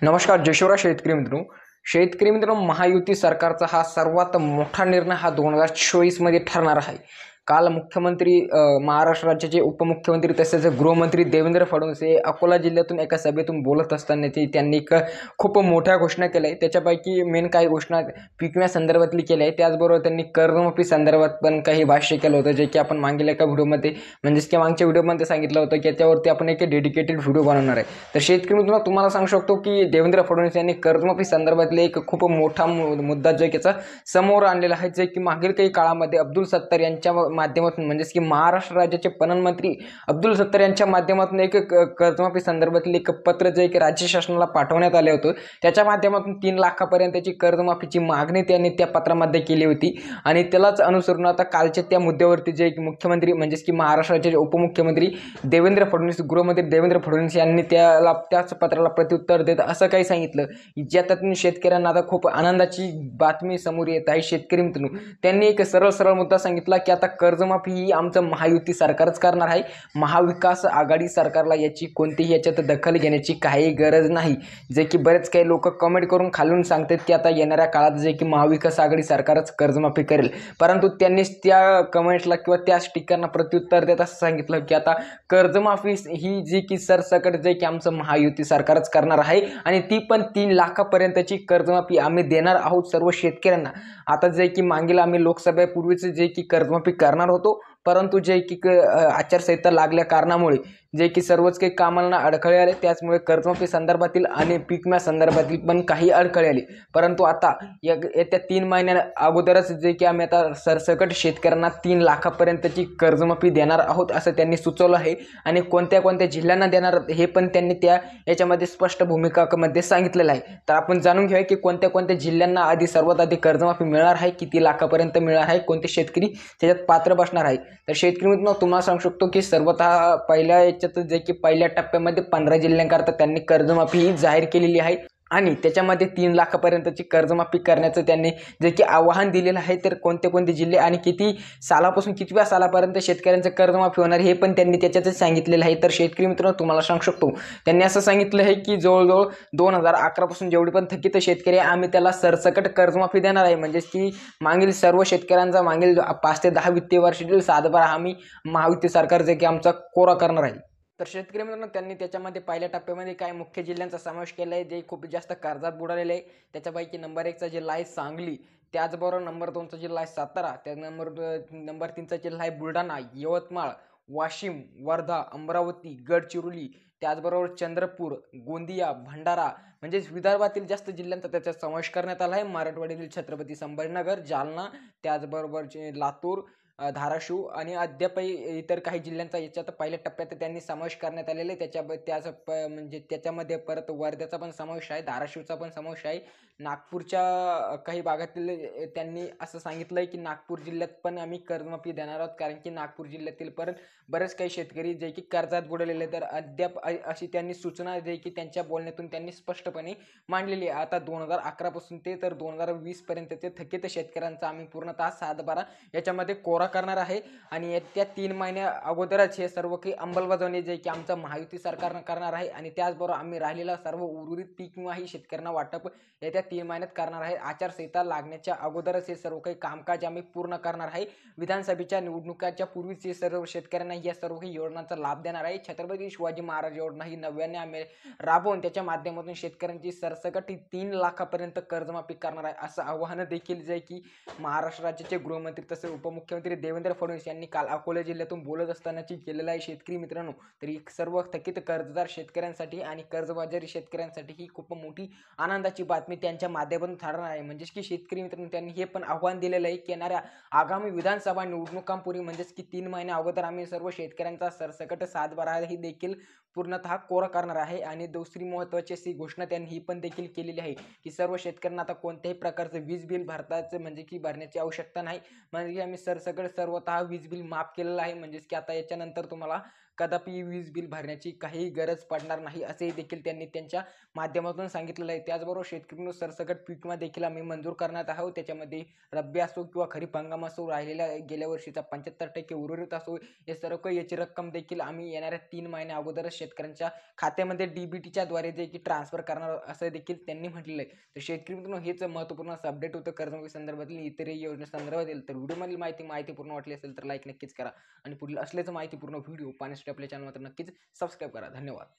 नमस्कार जयशिवराय शेतकरी मित्रांनो महायुती सरकारचा हा सर्वात मोठा निर्णय हा 2024 मध्ये ठरणार आहे। काल मुख्यमंत्री महाराष्ट्र राज्याचे उपमुख्यमंत्री तसेच गृहमंत्री देवेंद्र फडणवीस हे अकोला जिल्ह्यातून एका सभेतून बोलत असताना त्यांनी खूप मोठ्या घोषणा केल्या आहेत। त्याच्यापैकी मेन काही घोषणा पीक विम्या संदर्भातली केल्या आहे। त्याचबरोबर त्यांनी कर्जमाफी संदर्भात पण काही भाष्य केलं होतं, जे की आपण मागील एका व्हिडिओमध्ये म्हणजेच की मागच्या व्हिडिओमध्ये सांगितलं होतं की त्यावरती आपण एक डेडिकेटेड व्हिडिओ बनवणार आहे। तर शेतकरी मित्रांनो तुम्हाला सांगू शकतो की देवेंद्र फडणवीस यांनी कर्जमाफी संदर्भातले एक खूप मोठा मुद्दा जो की समोर आणलेला आहे, जे की मागील काही काळामध्ये अब्दुल सत्तार यांच्या माध्यमातून म्हणजेच की महाराष्ट्र राज्याचे पणन मंत्री अब्दुल सत्तार यांच्या माध्यमातून एक कर्जमाफी संदर्भातले एक पत्र जे की राज्य शासनाला पाठवण्यात आले होते। त्याच्या माध्यमातून 3 लाखापर्यंतची कर्जमाफीची मागणी त्यांनी त्या पत्रामध्ये केली होती आणि त्यालाच अनुसरून आता कालच्या त्या मुद्द्यावरती जे मुख्यमंत्री म्हणजेच की महाराष्ट्राचे उपमुख्यमंत्री देवेंद्र फडणवीस गृहमंत्री देवेंद्र फडणवीस यांनी त्याच पत्राला प्रत्युत्तर देत असं काही सांगितलं, ज्यातून शेतकऱ्यांना आता खूप आनंदाची बातमी समोर येत आहे। शेतकरी मित्रांनो त्यांनी एक सरळ मुद्दा सांगितला की आता कर्जमाफी ही आमचं महायुती सरकारच करणार आहे, महाविकास आघाडी सरकारला याची कोणतीही याच्यात दखल घेण्याची काही गरज नाही। जे की बरेच काही लोक कमेंट करून खालून सांगतात की आता येणाऱ्या काळात जे की महाविकास आघाडी सरकारच कर्जमाफी करेल, परंतु त्यांनीच त्या कमेंट्सला किंवा त्या स्टिकरना प्रत्युत्तर देत असं सांगितलं की आता कर्जमाफी ही जी की सरसकट जे की आमचं महायुती सरकारच करणार आहे आणि ती पण 3 लाखापर्यंतची कर्जमाफी आम्ही देणार आहोत सर्व शेतकऱ्यांना। आता जे की मागील आम्ही लोकसभेपूर्वीच जे की कर्जमाफी करणार होतो, परंतु जे की आचारसंहिता लागल्या कारणामुळे जे की सर्वच काही कामांना अडथळे आले, त्याचमुळे कर्जमाफी संदर्भातील आणि पीक विम्या संदर्भातील पण काही अडथळे आले। परंतु आता येत्या 3 महिन्या अगोदरच जे की आम्ही आता सरसकट शेतकऱ्यांना 3 लाखापर्यंतची कर्जमाफी देणार आहोत असं त्यांनी सुचवलं आहे आणि कोणत्या जिल्ह्यांना देणार हे पण त्यांनी याच्यामध्ये स्पष्ट भूमिका मध्ये सांगितलेलं आहे। तर आपण जाणून घेऊया की कोणत्या जिल्ह्यांना सर्वात आधी कर्जमाफी मिळणार आहे, किती लाखापर्यंत मिळणार आहे, कोणते शेतकरी त्याच्यात पात्र बसणार आहे। तर शेतकरी मित्रांनो तुम्हाला सांगू शकतो की सर्वतः पहिल्या याच्यात जे की पहिल्या टप्प्यामध्ये 15 जिल्ह्यांकरता त्यांनी कर्जमाफी ही जाहीर केलेली आहे आणि त्याच्यामध्ये 3 लाखापर्यंतची कर्जमाफी करण्याचं त्यांनी जे की आवाहन दिलेलं आहे। तर कोणते जिल्हे आणि किती सालापासून कितव्या सालापर्यंत शेतकऱ्यांचं कर्जमाफी होणार हे पण त्यांनी त्याच्यातच सांगितलेलं आहे। तर शेतकरी मित्रांनो तुम्हाला सांगू शकतो त्यांनी असं सांगितलं आहे की जवळजवळ 2011 पासून जेवढे पण थकीत शेतकरी आम्ही त्याला सरसकट कर्जमाफी देणार आहे, म्हणजेच की मागील सर्व शेतकऱ्यांचा मागील 5 ते 10 वित्तीय वर्षातील 7-12 आम्ही महायुती सरकार जे की आमचा कोरा करणार आहे। तर शेतकरी मित्रांनो त्यांनी त्याच्यामध्ये पहिल्या टप्प्यामध्ये काही मुख्य जिल्ह्यांचा समावेश केला आहे जे खूप जास्त कर्जात बुडालेले आहे। त्याच्यापैकी नंबर 1 चा जिल्हा आहे सांगली, त्याचबरोबर नंबर 2 चा जिल्हा आहे सातारा, त्या नंबर 3 चा जिल्हा आहे बुलढाणा, यवतमाळ, वाशिम, वर्धा, अमरावती, गडचिरोली, त्याचबरोबर चंद्रपूर, गोंदिया, भंडारा म्हणजेच विदर्भातील जास्त जिल्ह्यांचा त्याच्यात समावेश करण्यात आला आहे। मराठवाड्यातील छत्रपती संभाजीनगर, जालना, त्याचबरोबर लातूर, धाराशिव आणि अद्यापही इतर काही जिल्ह्यांचा याच्यात पहिल्या टप्प्यात त्यांनी समावेश करण्यात आलेला आहे। म्हणजे त्याच्यामध्ये परत वर्ध्याचा पण समावेश आहे, धाराशिवचा पण समावेश आहे, नागपूरच्या काही भागातील त्यांनी असं सांगितलंय की नागपूर जिल्ह्यात पण आम्ही कर्जमाफी देणार आहोत, कारण की नागपूर जिल्ह्यातील पण बरेच काही शेतकरी जे की कर्जात बुडलेले। तर अद्याप अशी त्यांनी सूचना जे की त्यांच्या बोलण्यातून त्यांनी स्पष्टपणे मांडलेली आहे। आता 2011 पासून ते तर 2020 पर्यंतचे थकीत शेतकऱ्यांचा आम्ही पूर्णतः 7-12 याच्यामध्ये कोरा करणार आहे आणि येत्या 3 महिन्या अगोदरच हे सर्व काही अंमलबजावणी जे की आमचं महायुती सरकारनं करणार आहे आणि त्याचबरोबर आम्ही राहिलेला सर्व उर्वरित पीक विमा ही शेतकऱ्यांना वाटप येत्या 3 महिन्यात करणार आहे। आचारसंहिता लागण्याच्या अगोदरच हे सर्व काही कामकाज आम्ही पूर्ण करणार आहे। विधानसभेच्या निवडणुकाच्या पूर्वीच हे सर्व शेतकऱ्यांना या सर्व काही योजनांचा लाभ देणार आहे। छत्रपती शिवाजी महाराज योजना ही नव्याने आम्ही राबवून त्याच्या माध्यमातून शेतकऱ्यांची सरसकट 3 लाखापर्यंत कर्जमाफी करणार आहे असं आवाहन देखील जे की महाराष्ट्र राज्याचे गृहमंत्री तसेच उपमुख्यमंत्री देवेंद्र फडणवीस यांनी काल अकोला जिल्ह्यातून बोलत असतानाची केलेलं आहे। शेतकरी मित्रांनो तर सर्व थकीत कर्जदार शेतकऱ्यांसाठी आणि कर्जबाजारी शेतकऱ्यांसाठी ही खूप मोठी आनंदाची बातमी त्यांच्या माध्यमातून ठरणार आहे। म्हणजेच की शेतकरी मित्रांनो त्यांनी हे पण आव्हान दिलेलं आहे की येणाऱ्या आगामी विधानसभा निवडणुकांपूर्वी म्हणजेच की 3 महिन्या अगोदर आम्ही सर्व शेतकऱ्यांचा सरसकट 7-12 ही देखील पूर्णतः कोरा करणार आहे। आणि दुसरी महत्त्वाची अशी घोषणा त्यांनी ही पण देखील केलेली आहे की सर्व शेतकऱ्यांना आता कोणत्याही प्रकारचं वीज बिल म्हणजे की भरण्याची आवश्यकता नाही, म्हणजे आम्ही सरसकट सर्वतः वीज बिल माफ केलेलं आहे। म्हणजेच की आता याच्यानंतर तुम्हाला कदापि वीज बिल भरण्याची काही गरज पडणार नाही असे देखील त्यांनी त्यांच्या माध्यमातून सांगितलेलं आहे. त्याचबरोबर शेतकऱ्यांना सरसकट पीक विमा देखील आम्ही मंजूर करण्यात आहोत. त्याच्यामध्ये रब्बी असो किंवा खरीप हंगाम असो, राहिलेल्या गेल्या वर्षीचा 75% उर्वरित असो, हे सर्व काही याची रक्कम देखील आम्ही येणाऱ्या 3 महिन्या अगोदरच शेतकऱ्यांच्या खात्यामध्ये DBTच्या द्वारे देखील ट्रान्सफर करणार असं देखील त्यांनी म्हटलेलं आहे. तर शेतकरी मित्रांनो, हेच महत्त्वपूर्ण असं अपडेट होतं कर्जमाफी संदर्भातील. इतरही योजनेसंदर्भातील तर व्हिडिओमधील माहितीपूर्ण वाटली असेल तर लाईक नक्कीच करा आणि पुढील असल्याचं माहितीपूर्ण व्हिडिओ पाहण्यासाठी आपल्या चॅनल मात्र नक्कीच सबस्क्राईब करा. धन्यवाद.